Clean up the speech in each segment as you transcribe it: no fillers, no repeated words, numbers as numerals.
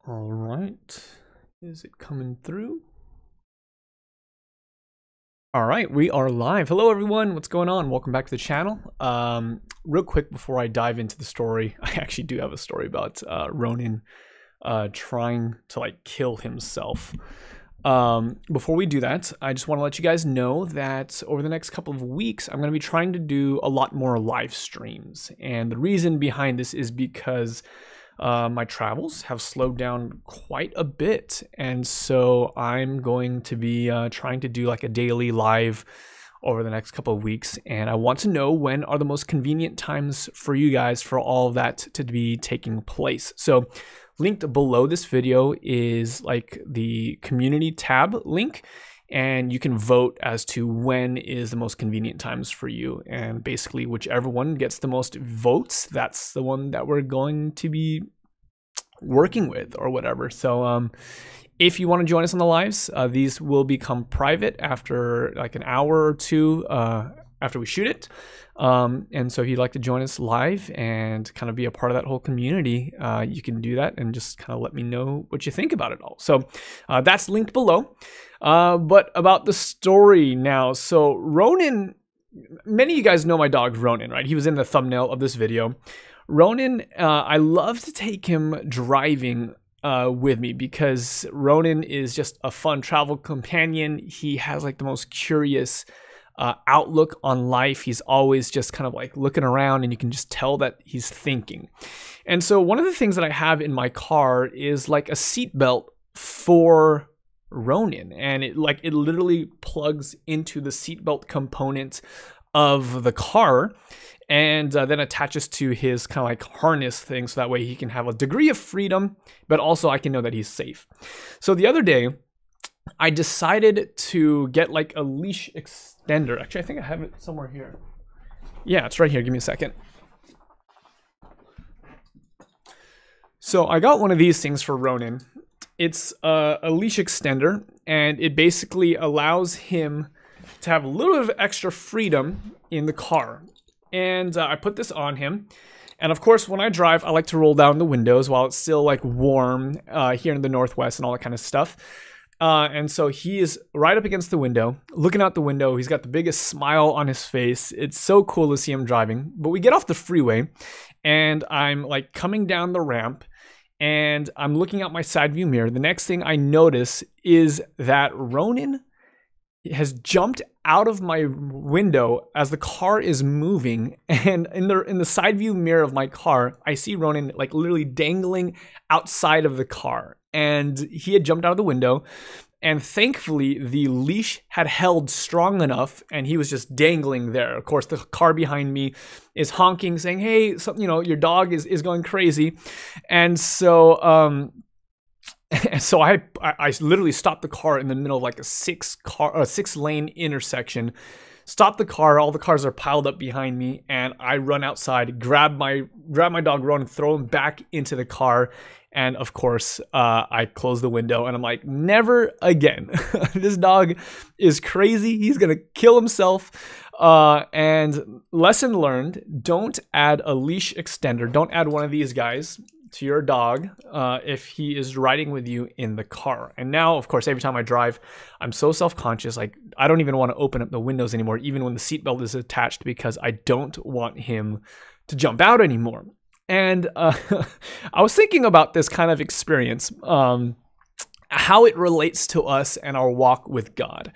All right. Is it coming through? All right, we are live. Hello, everyone. What's going on? Welcome back to the channel. Real quick before I dive into the story, I actually do have a story about Ronin trying to kill himself. Before we do that, I just want to let you guys know that over the next couple of weeks, I'm going to be trying to do a lot more live streams. And the reason behind this is because my travels have slowed down quite a bit, and so I'm going to be trying to do a daily live over the next couple of weeks, and I want to know when are the most convenient times for you guys for all of that to be taking place. So linked below this video is the community tab link, and you can vote as to when is the most convenient times for you. And basically, whichever one gets the most votes, that's the one that we're going to be working with or whatever. So if you want to join us on the lives, these will become private after an hour or two after we shoot it. And so if you'd like to join us live and kind of be a part of that whole community, you can do that and just kind of let me know what you think about it all. So that's linked below. But about the story now. So Ronin, many of you guys know my dog Ronin, right? He was in the thumbnail of this video. Ronin, I love to take him driving with me because Ronin is just a fun travel companion. He has the most curious outlook on life. He's always just kind of looking around, and you can just tell that he's thinking. And so one of the things that I have in my car is a seatbelt for Ronin, and it literally plugs into the seatbelt component of the car, and then attaches to his kind of harness thing, so that way he can have a degree of freedom, but also I can know that he's safe. So the other day, I decided to get a leash extender. Actually, I think I have it somewhere here. Yeah, it's right here. Give me a second. So I got one of these things for Ronin. It's a leash extender, and it basically allows him to have a little bit of extra freedom in the car. And I put this on him. And of course, when I drive, I like to roll down the windows while it's still warm here in the Northwest and all that kind of stuff. And so he is right up against the window, looking out the window. He's got the biggest smile on his face. It's so cool to see him driving. But we get off the freeway, and I'm coming down the ramp, and I'm looking out my side view mirror. The next thing I notice is that Ronin has jumped out of my window as the car is moving, and in the side view mirror of my car, I see Ronin literally dangling outside of the car, and he had jumped out of the window, and thankfully the leash had held strong enough, and he was just dangling there. Of course, the car behind me is honking, saying, "Hey, your dog is going crazy," and so and so I literally stopped the car in the middle of a six lane intersection. Stop the car. All the cars are piled up behind me, and I run outside, grab my dog Ronin, throw him back into the car, and of course I close the window, and I'm like, never again. This dog is crazy. He's gonna kill himself. And lesson learned: don't add a leash extender. Don't add one of these guys to your dog if he is riding with you in the car. And now, of course, every time I drive, I'm so self-conscious. I don't even want to open up the windows anymore, even when the seatbelt is attached, because I don't want him to jump out anymore. And I was thinking about this kind of experience, how it relates to us and our walk with God.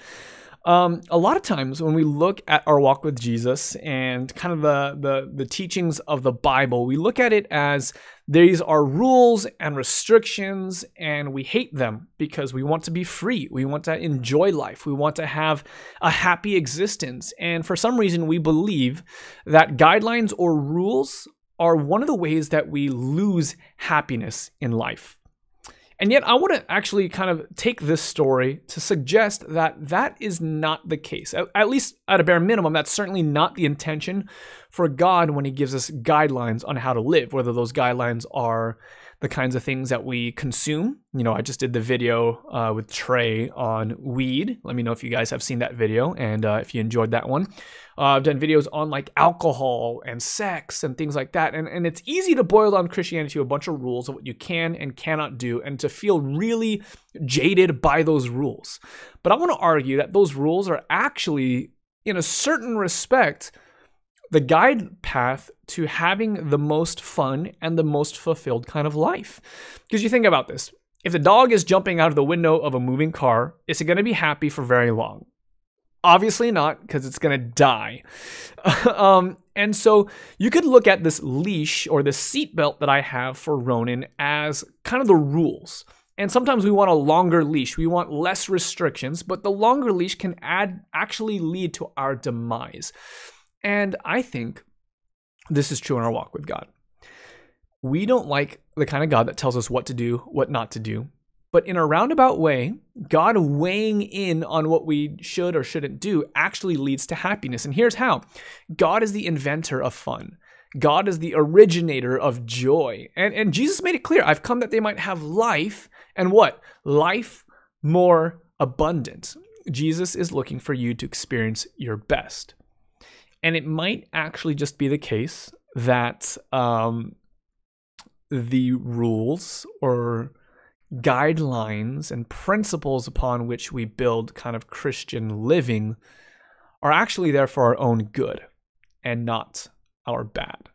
A lot of times when we look at our walk with Jesus and kind of the teachings of the Bible, we look at it as these are rules and restrictions, and we hate them because we want to be free. We want to enjoy life. We want to have a happy existence. And for some reason, we believe that guidelines or rules are one of the ways that we lose happiness in life. And yet I want to actually kind of take this story to suggest that that is not the case. At least at a bare minimum, that's certainly not the intention for God when he gives us guidelines on how to live, whether those guidelines are the kinds of things that we consume. You know, I just did the video with Trey on weed. Let me know if you guys have seen that video and if you enjoyed that one. I've done videos on like alcohol and sex and things like that. And it's easy to boil down Christianity to a bunch of rules of what you can and cannot do and to feel really jaded by those rules. But I want to argue that those rules are actually, in a certain respect, the guide path to having the most fun and the most fulfilled kind of life. Because you think about this. If the dog is jumping out of the window of a moving car, is it going to be happy for very long? Obviously not, because it's going to die. And so you could look at this leash or the seatbelt that I have for Ronan as kind of the rules. And sometimes we want a longer leash. We want less restrictions, but the longer leash can actually lead to our demise. And I think this is true in our walk with God. We don't like the kind of God that tells us what to do, what not to do. But in a roundabout way, God weighing in on what we should or shouldn't do actually leads to happiness. And here's how. God is the inventor of fun. God is the originator of joy. And Jesus made it clear, I've come that they might have life, and what? Life more abundant. Jesus is looking for you to experience your best. And it might actually just be the case that the rules or guidelines and principles upon which we build kind of Christian living are actually there for our own good and not our bad.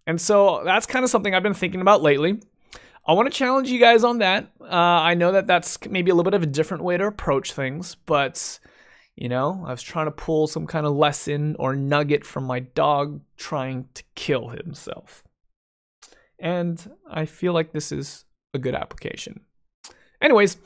And so that's kind of something I've been thinking about lately. I want to challenge you guys on that. I know that that's maybe a little bit of a different way to approach things, but you know, I was trying to pull some kind of lesson or nugget from my dog trying to kill himself. And I feel like this is a good application. Anyways,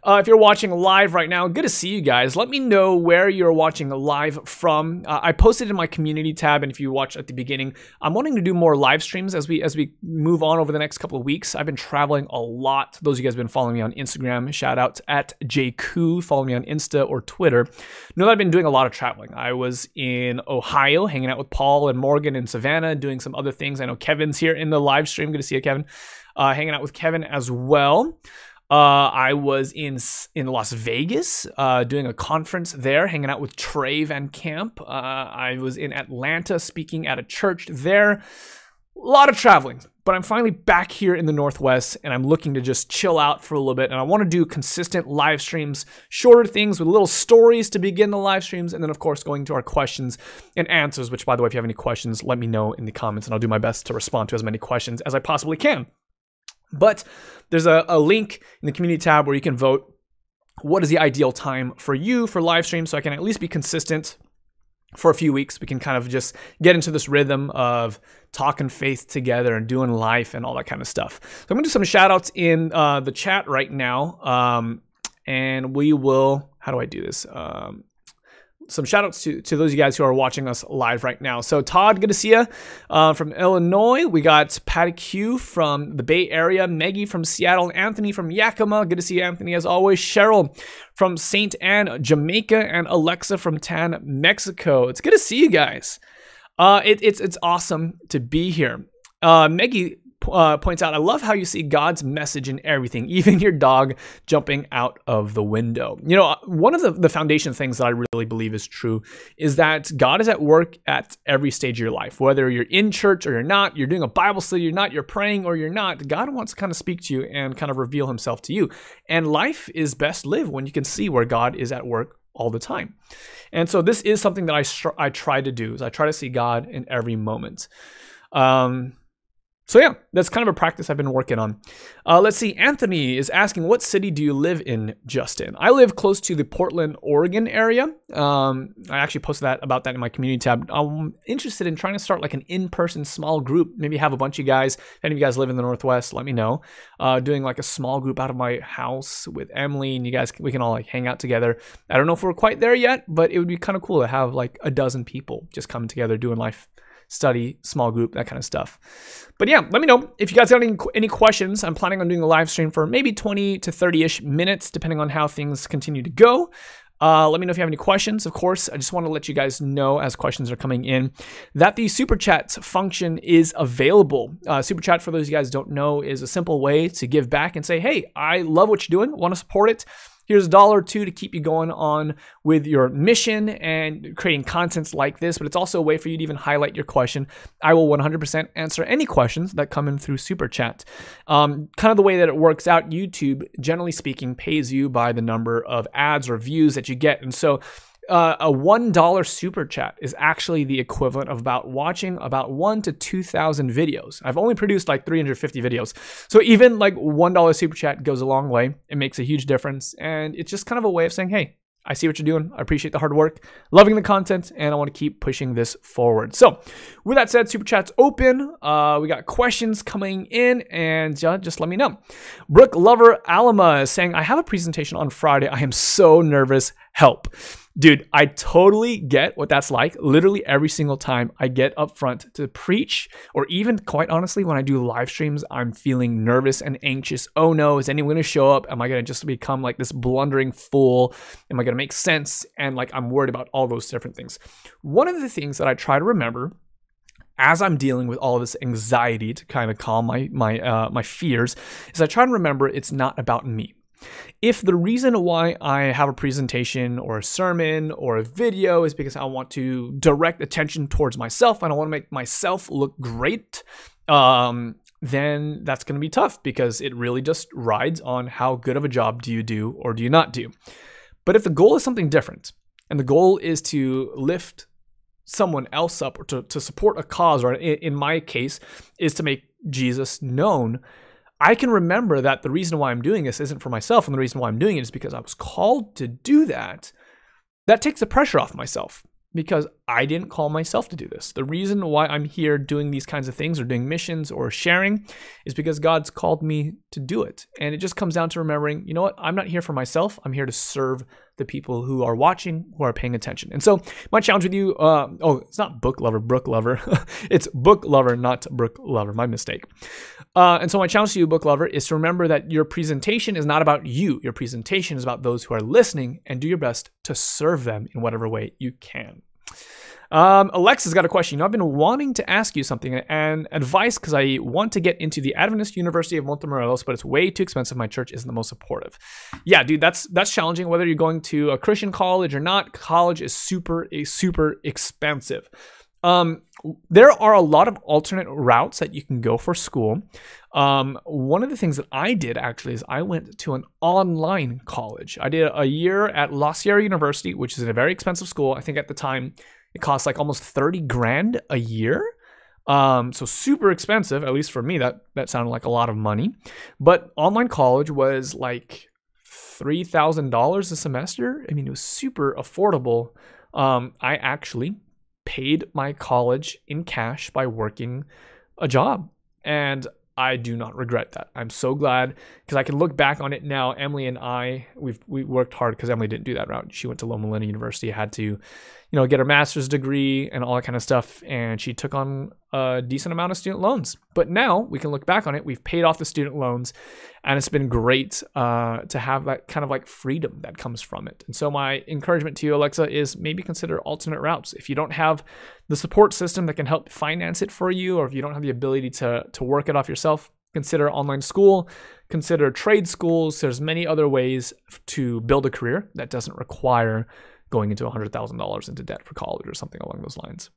if you're watching live right now, good to see you guys. Let me know where you're watching live from. I posted in my community tab, and if you watched at the beginning, I'm wanting to do more live streams as we move on over the next couple of weeks. I've been traveling a lot. Those of you guys have been following me on Instagram, shout out at JKoo. Follow me on Insta or Twitter. Know that I've been doing a lot of traveling. I was in Ohio, hanging out with Paul and Morgan in Savannah, doing some other things. I know Kevin's here in the live stream. Good to see you, Kevin. Hanging out with Kevin as well. I was in Las Vegas doing a conference there, hanging out with Trey Van Camp. I was in Atlanta speaking at a church there. A lot of traveling, but I'm finally back here in the Northwest, and I'm looking to just chill out for a little bit. And I want to do consistent live streams, shorter things with little stories to begin the live streams, and then of course going to our questions and answers. Which, by the way, if you have any questions, let me know in the comments, and I'll do my best to respond to as many questions as I possibly can. But there's a link in the community tab where you can vote what is the ideal time for you for live stream, so I can at least be consistent for a few weeks. We can kind of just get into this rhythm of talking faith together and doing life and all that kind of stuff. So I'm going to do some shout outs in the chat right now. And we will, how do I do this? Some shout outs to those of you guys who are watching us live right now. So Todd, good to see you from Illinois. We got Patty Q from the Bay Area, Maggie from Seattle, Anthony from Yakima. Good to see you, Anthony, as always. Cheryl from St. Anne, Jamaica, and Alexa from Tan, Mexico. It's good to see you guys. It's awesome to be here. Maggie points out, I love how you see God's message in everything, even your dog jumping out of the window. You know, one of the foundation things that I really believe is true is that God is at work at every stage of your life. Whether you're in church or you're not, you're doing a Bible study or not, you're praying or you're not, God wants to kind of speak to you and kind of reveal himself to you. And life is best lived when you can see where God is at work all the time. And so this is something that I try to do, is I try to see God in every moment. So yeah, that's kind of a practice I've been working on. Let's see. Anthony is asking, what city do you live in, Justin? I live close to the Portland, Oregon area. I actually posted about that in my community tab. I'm interested in trying to start like an in-person small group. Maybe have a bunch of guys. If any of you guys live in the Northwest, let me know. Doing like a small group out of my house with Emily, and you guys, we can all like hang out together. I don't know if we're quite there yet, but it would be kind of cool to have like a dozen people just coming together doing life study, small group, that kind of stuff. But yeah, let me know if you guys got any questions. I'm planning on doing a live stream for maybe 20 to 30-ish minutes, depending on how things continue to go. Let me know if you have any questions. Of course, I just want to let you guys know as questions are coming in that the Super Chat function is available. Super Chat, for those of you guys who don't know, is a simple way to give back and say, hey, I love what you're doing, want to support it. Here's $1 or $2 to keep you going on with your mission and creating contents like this, but it's also a way for you to even highlight your question. I will 100% answer any questions that come in through Super Chat. Kind of the way that it works out, YouTube, generally speaking, pays you by the number of ads or views that you get. And so a $1 super chat is actually the equivalent of watching about 1,000 to 2,000 videos. I've only produced like 350 videos. So even like $1 super chat goes a long way. It makes a huge difference. And it's just kind of a way of saying, hey, I see what you're doing. I appreciate the hard work, loving the content, and I want to keep pushing this forward. So with that said, Super Chat's open. We got questions coming in, and just let me know. Brooke Lover Alama is saying, I have a presentation on Friday. I am so nervous. Help. Dude, I totally get what that's like. Literally every single time I get up front to preach, or even quite honestly, when I do live streams, I'm feeling nervous and anxious. Oh no, is anyone going to show up? Am I going to just become like this blundering fool? Am I going to make sense? And like, I'm worried about all those different things. One of the things that I try to remember as I'm dealing with all of this anxiety to kind of calm my fears is I try to remember it's not about me. If the reason why I have a presentation or a sermon or a video is because I want to direct attention towards myself and I want to make myself look great, then that's going to be tough because it really just rides on how good of a job do you do or do you not do. But if the goal is something different and the goal is to lift someone else up or to support a cause, or in my case is to make Jesus known, I can remember that the reason why I'm doing this isn't for myself, and the reason why I'm doing it is because I was called to do that. That takes the pressure off myself because I didn't call myself to do this. The reason why I'm here doing these kinds of things or doing missions or sharing is because God's called me to do it. And it just comes down to remembering, you know what? I'm not here for myself. I'm here to serve the people who are watching, who are paying attention. And so my challenge with you, it's not book lover, Brook Lover. It's book lover, not Brook Lover. My mistake. And so my challenge to you, book lover, is to remember that your presentation is not about you. Your presentation is about those who are listening, and do your best to serve them in whatever way you can. Alexa's got a question. I've been wanting to ask you something and advice because I want to get into the Adventist University of Montemorelos, but it's way too expensive. My church isn't the most supportive. Yeah, dude, that's challenging. Whether you're going to a Christian college or not, college is super expensive. There are a lot of alternate routes that you can go for school. One of the things that I did actually is I went to an online college. I did a year at La Sierra University, which is a very expensive school. I think at the time it cost like almost 30 grand a year. So super expensive, at least for me, that sounded like a lot of money. But online college was like $3,000 a semester. I mean, it was super affordable. I actually paid my college in cash by working a job, and I do not regret that. I'm so glad because I can look back on it now. Emily and I, we worked hard because Emily didn't do that route. She went to Loma Linda University, had to, get her master's degree and all that kind of stuff, and she took on a decent amount of student loans. But now we can look back on it. We've paid off the student loans, and it's been great to have that kind of like freedom that comes from it. And so my encouragement to you, Alexa, is maybe consider alternate routes. If you don't have the support system that can help finance it for you, or if you don't have the ability to work it off yourself, consider online school, consider trade schools. There's many other ways to build a career that doesn't require going into $100,000 into debt for college or something along those lines.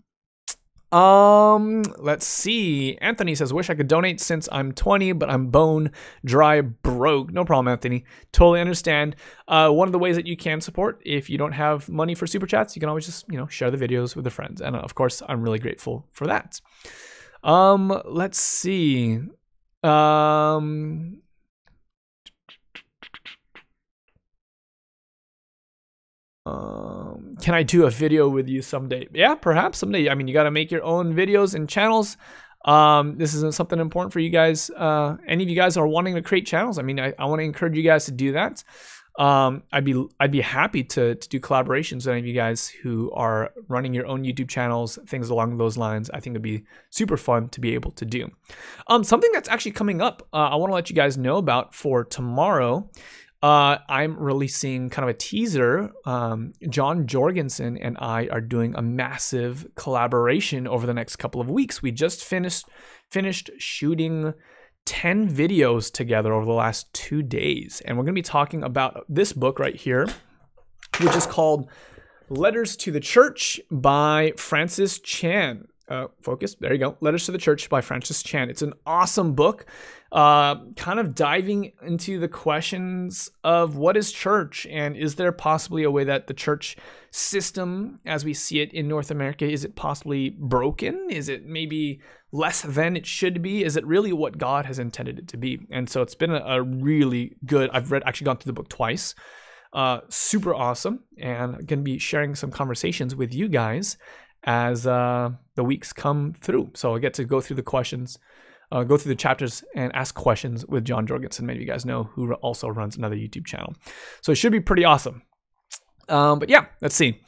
Let's see. Anthony says, wish I could donate since I'm 20, but I'm bone dry broke. No problem, Anthony. Totally understand. One of the ways that you can support, if you don't have money for super chats, you can always just, share the videos with a friend. And of course, I'm really grateful for that. Let's see. Can I do a video with you someday? Yeah, perhaps someday. I mean, you got to make your own videos and channels. This isn't something important for you guys. Any of you guys are wanting to create channels. I mean, I want to encourage you guys to do that. I'd be happy to do collaborations with any of you guys who are running your own YouTube channels, things along those lines. I think it'd be super fun to be able to do. Something that's actually coming up, I want to let you guys know about for tomorrow. I'm releasing kind of a teaser. John Jorgensen and I are doing a massive collaboration over the next couple of weeks. We just finished shooting 10 videos together over the last 2 days. And we're going to be talking about this book right here, which is called Letters to the Church by Francis Chan. Focus. There you go. Letters to the Church by Francis Chan. It's an awesome book, kind of diving into the questions of what is church, and is there possibly a way that the church system, as we see it in North America, is it possibly broken? Is it maybe less than it should be? Is it really what God has intended it to be? And so it's been a really good. I've actually gone through the book twice. Super awesome, and I'm going to be sharing some conversations with you guys as the weeks come through. So I get to go through the questions, go through the chapters and ask questions with John Jorgensen. Many of you guys know, who also runs another YouTube channel. So it should be pretty awesome. But yeah, let's see.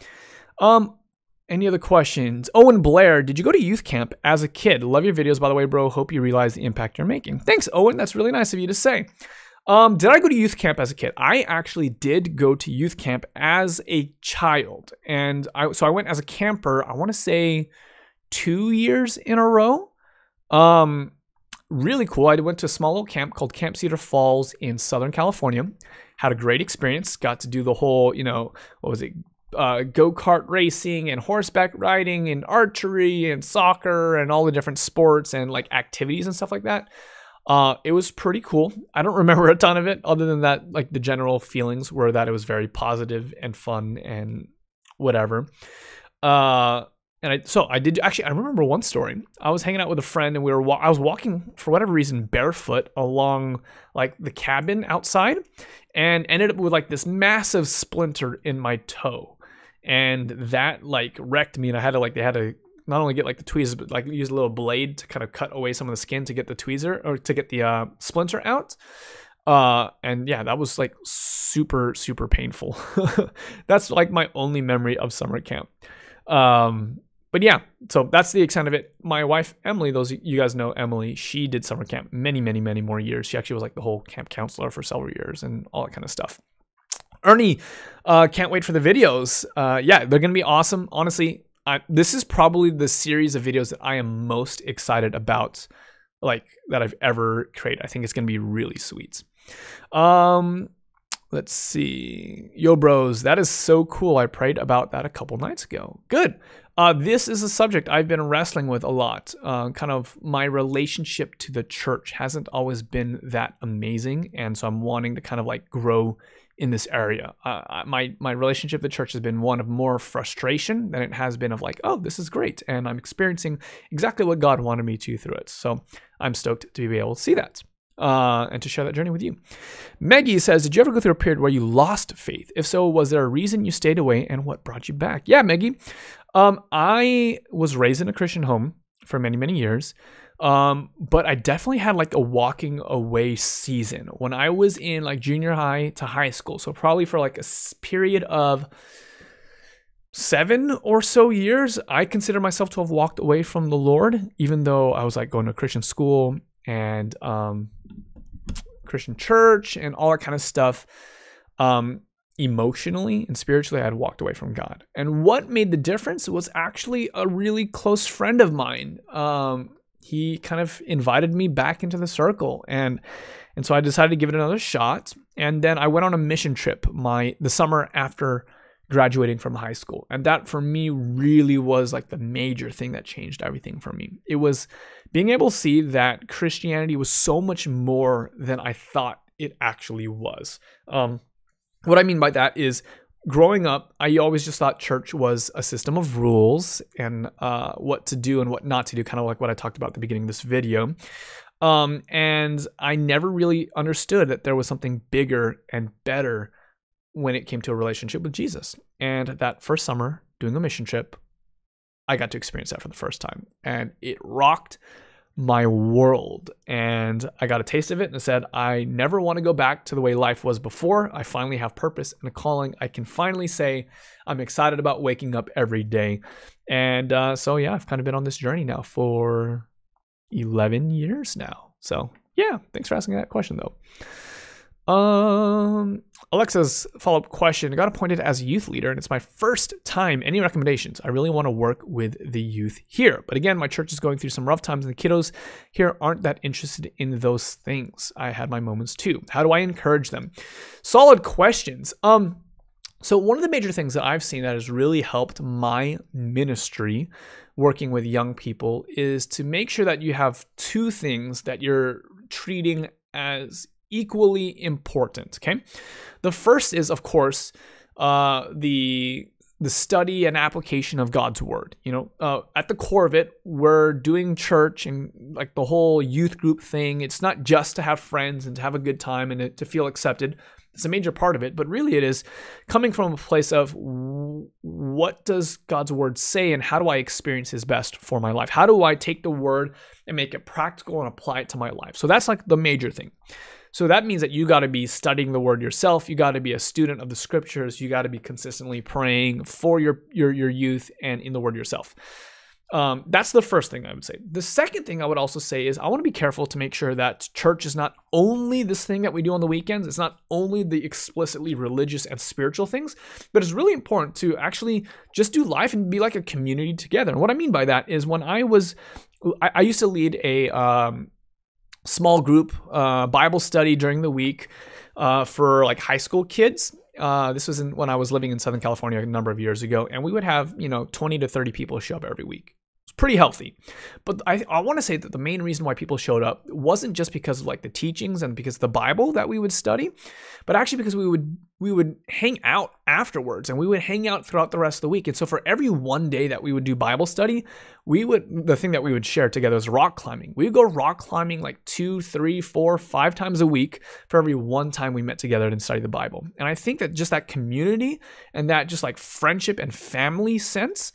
Any other questions? Owen Blair, did you go to youth camp as a kid? Love your videos, by the way, bro. Hope you realize the impact you're making. Thanks, Owen. That's really nice of you to say. Did I go to youth camp as a kid? I actually did go to youth camp as a child. And so I went as a camper, I want to say 2 years in a row. Really cool. I went to a small little camp called Camp Cedar Falls in Southern California. Had a great experience. Got to do the whole, what was it? Go-kart racing and horseback riding and archery and soccer and all the different sports and like activities and stuff like that. It was pretty cool. I don't remember a ton of it other than that, like the general feelings were that it was very positive and fun and whatever. I remember one story. I was hanging out with a friend and I was walking for whatever reason barefoot along like the cabin outside and ended up with like this massive splinter in my toe. And that like wrecked me, and they had to not only get like the tweezers, but like use a little blade to kind of cut away some of the skin to get the tweezer or to get the splinter out. And yeah, that was like super, super painful. That's like my only memory of summer camp. But yeah, so that's the extent of it. My wife, Emily, you guys know Emily, she did summer camp many, many, many more years. She actually was like the whole camp counselor for several years and all that kind of stuff. Ernie, can't wait for the videos. Yeah, they're going to be awesome. Honestly, this is probably the series of videos that I am most excited about, like that I've ever created. I think it's going to be really sweet. Let's see. Yo, bros, that is so cool. I prayed about that a couple nights ago. Good. This is a subject I've been wrestling with a lot. Kind of my relationship to the church hasn't always been that amazing. And so I'm wanting to kind of like grow in this area. My relationship with the church has been one of more frustration than it has been of like, oh, this is great. And I'm experiencing exactly what God wanted me to through it. So I'm stoked to be able to see that. And to share that journey with you. Maggie says, did you ever go through a period where you lost faith? If so, was there a reason you stayed away and what brought you back? Yeah, Maggie. I was raised in a Christian home for many, many years. But I definitely had like a walking away season when I was in like junior high to high school. So probably for like a period of 7 or so years, I consider myself to have walked away from the Lord, even though I was like going to Christian school and Christian church and all that kind of stuff. Emotionally and spiritually, I had walked away from God. And what made the difference was actually a really close friend of mine. He kind of invited me back into the circle, and so I decided to give it another shot. And then I went on a mission trip the summer after graduating from high school, and that for me really was like the major thing that changed everything for me. It was being able to see that Christianity was so much more than I thought it actually was. What I mean by that is, growing up, I always just thought church was a system of rules and what to do and what not to do, kind of like what I talked about at the beginning of this video. And I never really understood that there was something bigger and better when it came to a relationship with Jesus. And that first summer, doing a mission trip, I got to experience that for the first time. And it rocked my world. And I got a taste of it and I said, I never want to go back to the way life was before. I finally have purpose and a calling. I can finally say I'm excited about waking up every day. And so yeah, I've kind of been on this journey now for 11 years now. So yeah, thanks for asking that question though. Alexa's follow-up question. I got appointed as a youth leader, and it's my first time. Any recommendations? I really want to work with the youth here. But again, my church is going through some rough times, and the kiddos here aren't that interested in those things. I had my moments too. How do I encourage them? Solid questions. So one of the major things that I've seen that has really helped my ministry working with young people is to make sure that you have two things that you're treating as equally important, okay? The first is, of course, the study and application of God's word. At the core of it, we're doing church and like the whole youth group thing. It's not just to have friends and to have a good time and to feel accepted. It's a major part of it, but really it is coming from a place of what does God's word say and how do I experience his best for my life? How do I take the word and make it practical and apply it to my life? So that's like the major thing. So that means that you got to be studying the word yourself. You got to be a student of the scriptures. You got to be consistently praying for your youth and in the word yourself. That's the first thing I would say. The second thing I would also say is I want to be careful to make sure that church is not only this thing that we do on the weekends. It's not only the explicitly religious and spiritual things, but it's really important to actually just do life and be like a community together. And what I mean by that is when I used to lead a small group Bible study during the week for like high school kids. This was when I was living in Southern California a number of years ago, and we would have 20 to 30 people show up every week. It's pretty healthy. But I want to say that the main reason why people showed up wasn't just because of like the teachings and because of the Bible that we would study, but actually because we would hang out afterwards and we would hang out throughout the rest of the week. And so for every one day that we would do Bible study, the thing that we would share together is rock climbing. We would go rock climbing like 2, 3, 4, 5 times a week for every one time we met together and studied the Bible. And I think that just that community and that just like friendship and family sense,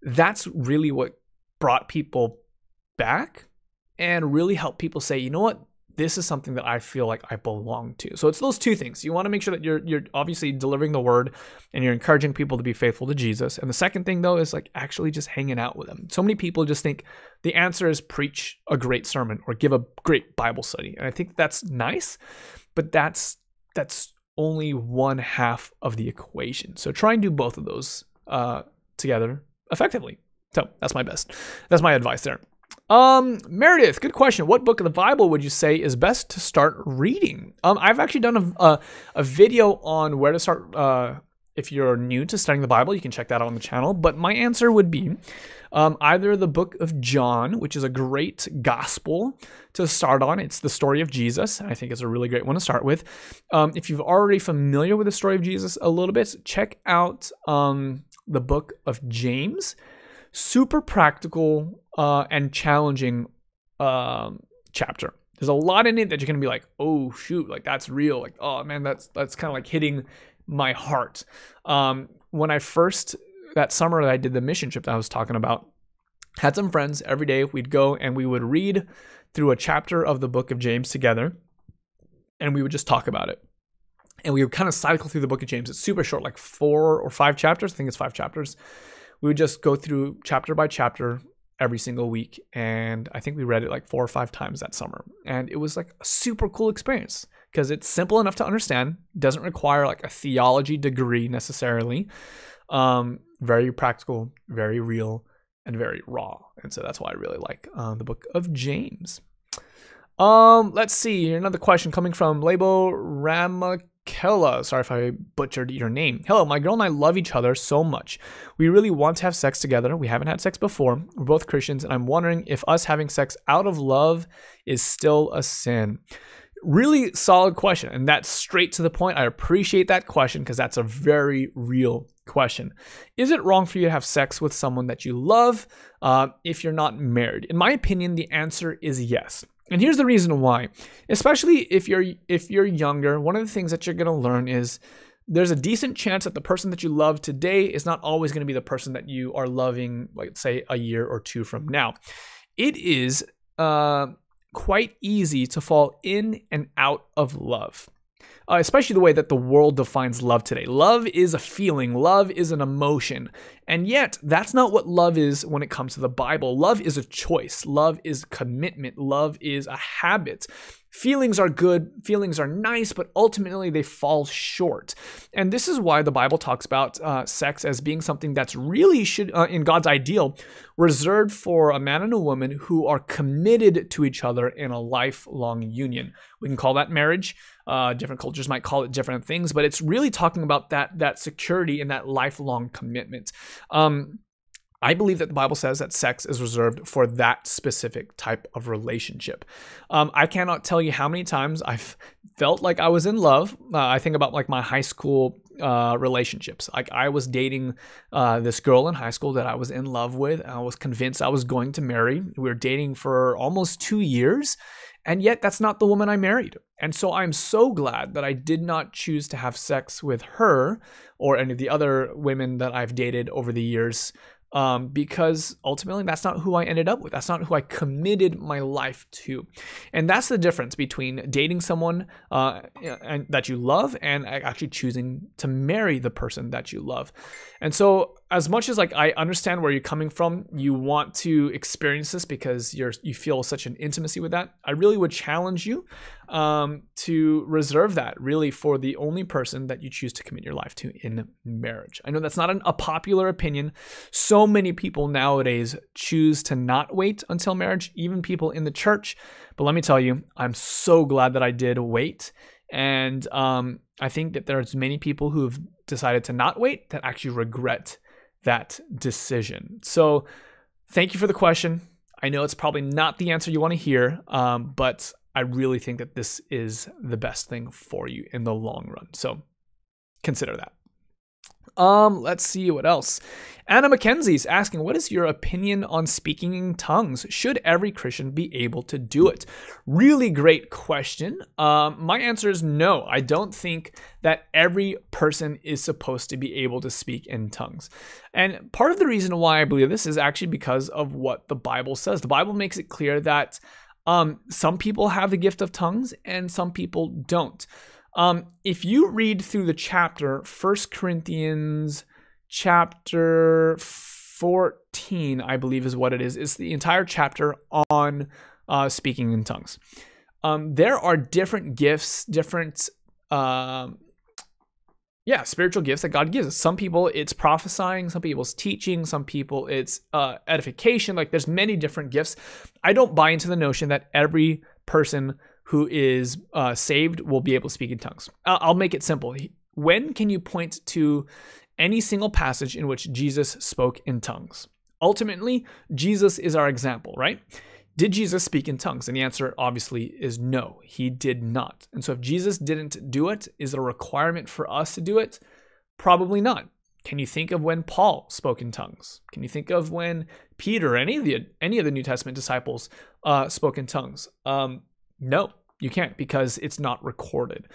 that's really what brought people back and really helped people say, you know what? This is something that I feel like I belong to. So it's those two things. You want to make sure that you're obviously delivering the word and you're encouraging people to be faithful to Jesus. And the second thing though is like actually just hanging out with them. So many people just think the answer is preach a great sermon or give a great Bible study. And I think that's nice, but that's only one half of the equation. So try and do both of those together effectively. So that's my advice there. Meredith, good question. What book of the Bible would you say is best to start reading? I've actually done a video on where to start. If you're new to studying the Bible, you can check that out on the channel. But my answer would be either the book of John, which is a great gospel to start on. It's the story of Jesus. I think it's a really great one to start with. If you're already familiar with the story of Jesus a little bit, check out the book of James. Super practical and challenging chapter. There's a lot in it that you're going to be like, oh, shoot, like that's real. Like, oh, man, that's kind of like hitting my heart. When that summer that I did the mission trip that I was talking about, had some friends every day. We'd go and we would read through a chapter of the book of James together, and we would just talk about it. And we would kind of cycle through the book of James. It's super short, like 4 or 5 chapters. I think it's 5 chapters. We would just go through chapter by chapter every single week. And I think we read it like 4 or 5 times that summer. And it was like a super cool experience because it's simple enough to understand. Doesn't require like a theology degree necessarily. Very practical, very real, and very raw. And so that's why I really like the book of James. Let's see. Another question coming from Labo Ramakella. Sorry if I butchered your name. Hello, my girl and I love each other so much. We really want to have sex together. We haven't had sex before. We're both Christians, and I'm wondering if us having sex out of love is still a sin. Really solid question, and that's straight to the point. I appreciate that question because that's a very real question. Is it wrong for you to have sex with someone that you love if you're not married? In my opinion, the answer is yes. And here's the reason why. Especially if you're younger, one of the things that you're going to learn is there's a decent chance that the person that you love today is not always going to be the person that you are loving, like say a year or 2 from now. It is quite easy to fall in and out of love. Especially the way that the world defines love today. Love is a feeling. Love is an emotion. And yet, that's not what love is when it comes to the Bible. Love is a choice. Love is commitment. Love is a habit. Feelings are good, feelings are nice, but ultimately they fall short. And this is why the Bible talks about sex as being something that's really should, in God's ideal, reserved for a man and a woman who are committed to each other in a lifelong union. We can call that marriage. Different cultures might call it different things, but it's really talking about that security and that lifelong commitment. I believe that the Bible says that sex is reserved for that specific type of relationship. I cannot tell you how many times I've felt like I was in love. I think about like my high school relationships. Like I was dating this girl in high school that I was in love with. I was convinced I was going to marry. We were dating for almost 2 years. And yet that's not the woman I married. And so I'm so glad that I did not choose to have sex with her or any of the other women that I've dated over the years. Because ultimately that's not who I ended up with. That's not who I committed my life to. And that's the difference between dating someone and that you love and actually choosing to marry the person that you love. And so as much as like I understand where you're coming from, you want to experience this because you feel such an intimacy with that, I really would challenge you to reserve that really for the only person that you choose to commit your life to in marriage. I know that's not a popular opinion. So many people nowadays choose to not wait until marriage, even people in the church. But let me tell you, I'm so glad that I did wait. And I think that there's many people who've decided to not wait that actually regret that decision. So thank you for the question. I know it's probably not the answer you want to hear, but I really think that this is the best thing for you in the long run. So consider that. Let's see what else. Anna McKenzie's asking, what is your opinion on speaking in tongues? Should every Christian be able to do it? Really great question. My answer is no. I don't think that every person is supposed to be able to speak in tongues. And part of the reason why I believe this is actually because of what the Bible says. The Bible makes it clear that some people have the gift of tongues and some people don't. If you read through the chapter, 1 Corinthians chapter 14, I believe is what it is. It's the entire chapter on speaking in tongues. There are different gifts, different spiritual gifts that God gives us. Some people it's prophesying, some people it's teaching, some people it's edification. Like there's many different gifts. I don't buy into the notion that every person who is saved will be able to speak in tongues. I'll make it simple. When can you point to any single passage in which Jesus spoke in tongues? Ultimately, Jesus is our example, right? Did Jesus speak in tongues? And the answer obviously is no, he did not. And so if Jesus didn't do it, is it a requirement for us to do it? Probably not. Can you think of when Paul spoke in tongues? Can you think of when Peter, any of the New Testament disciples spoke in tongues? No, you can't, because it's not recorded.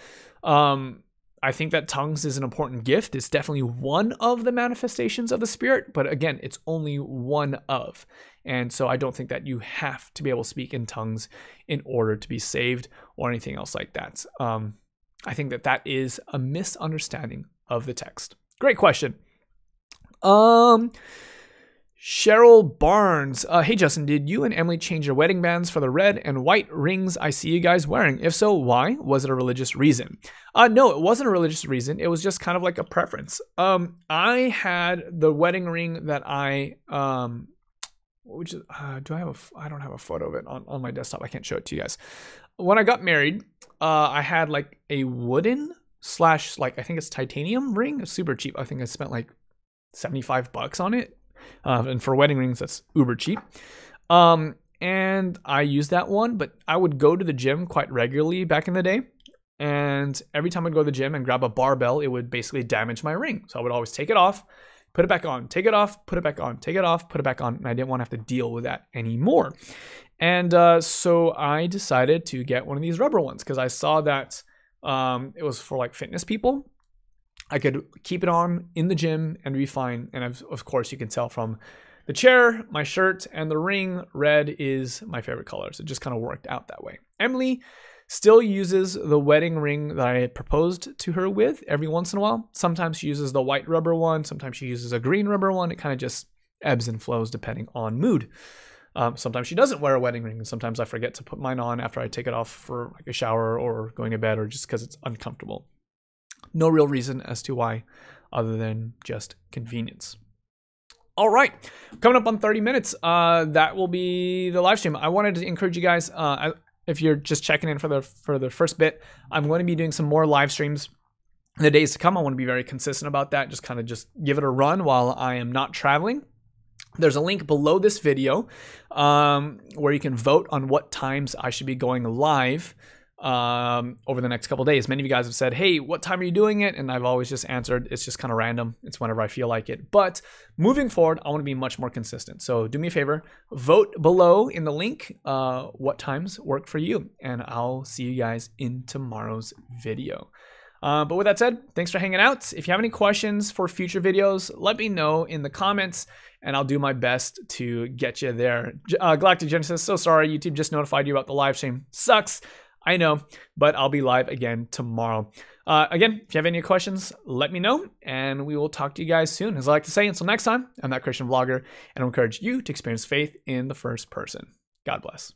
I think that tongues is an important gift. It's definitely one of the manifestations of the Spirit, but again, it's only one of. And so I don't think that you have to be able to speak in tongues in order to be saved or anything else like that. I think that that is a misunderstanding of the text. Great question. Cheryl Barnes. Hey, Justin, did you and Emily change your wedding bands for the red and white rings I see you guys wearing? If so, why? Was it a religious reason? No, it wasn't a religious reason. It was just kind of like a preference. I had the wedding ring that I, I don't have a photo of it on my desktop. I can't show it to you guys. When I got married, I had like a wooden / I think it's titanium ring. It's super cheap. I think I spent like $75 on it. And for wedding rings, that's uber cheap. And I used that one, but I would go to the gym quite regularly back in the day. And every time I'd go to the gym and grab a barbell, it would basically damage my ring. So I would always take it off, put it back on, take it off, put it back on, take it off, put it back on. And I didn't want to have to deal with that anymore. And so I decided to get one of these rubber ones because I saw that it was for like fitness people. I could keep it on in the gym and be fine. And of course, you can tell from the chair, my shirt, and the ring, red is my favorite color. So it just kind of worked out that way. Emily still uses the wedding ring that I proposed to her with every once in a while. Sometimes she uses the white rubber one. Sometimes she uses a green rubber one. It kind of just ebbs and flows depending on mood. Sometimes she doesn't wear a wedding ring, and sometimes I forget to put mine on after I take it off for like a shower or going to bed, or just because it's uncomfortable. No real reason as to why, other than just convenience. All right, coming up on 30 minutes, that will be the live stream. I wanted to encourage you guys, if you're just checking in for the first bit, I'm going to be doing some more live streams in the days to come. I want to be very consistent about that. Just give it a run while I am not traveling. There's a link below this video where you can vote on what times I should be going live over the next couple days. Many of you guys have said, hey, what time are you doing it? And I've always just answered, it's just kind of random. It's whenever I feel like it. But moving forward, I want to be much more consistent. So do me a favor, vote below in the link what times work for you. And I'll see you guys in tomorrow's video. But with that said, thanks for hanging out. If you have any questions for future videos, let me know in the comments, and I'll do my best to get you there. Galactic Genesis, so sorry, YouTube just notified you about the live stream. Sucks, I know, but I'll be live again tomorrow. Again, if you have any questions, let me know, and we will talk to you guys soon. As I like to say, until next time, I'm that Christian vlogger, and I encourage you to experience faith in the first person. God bless.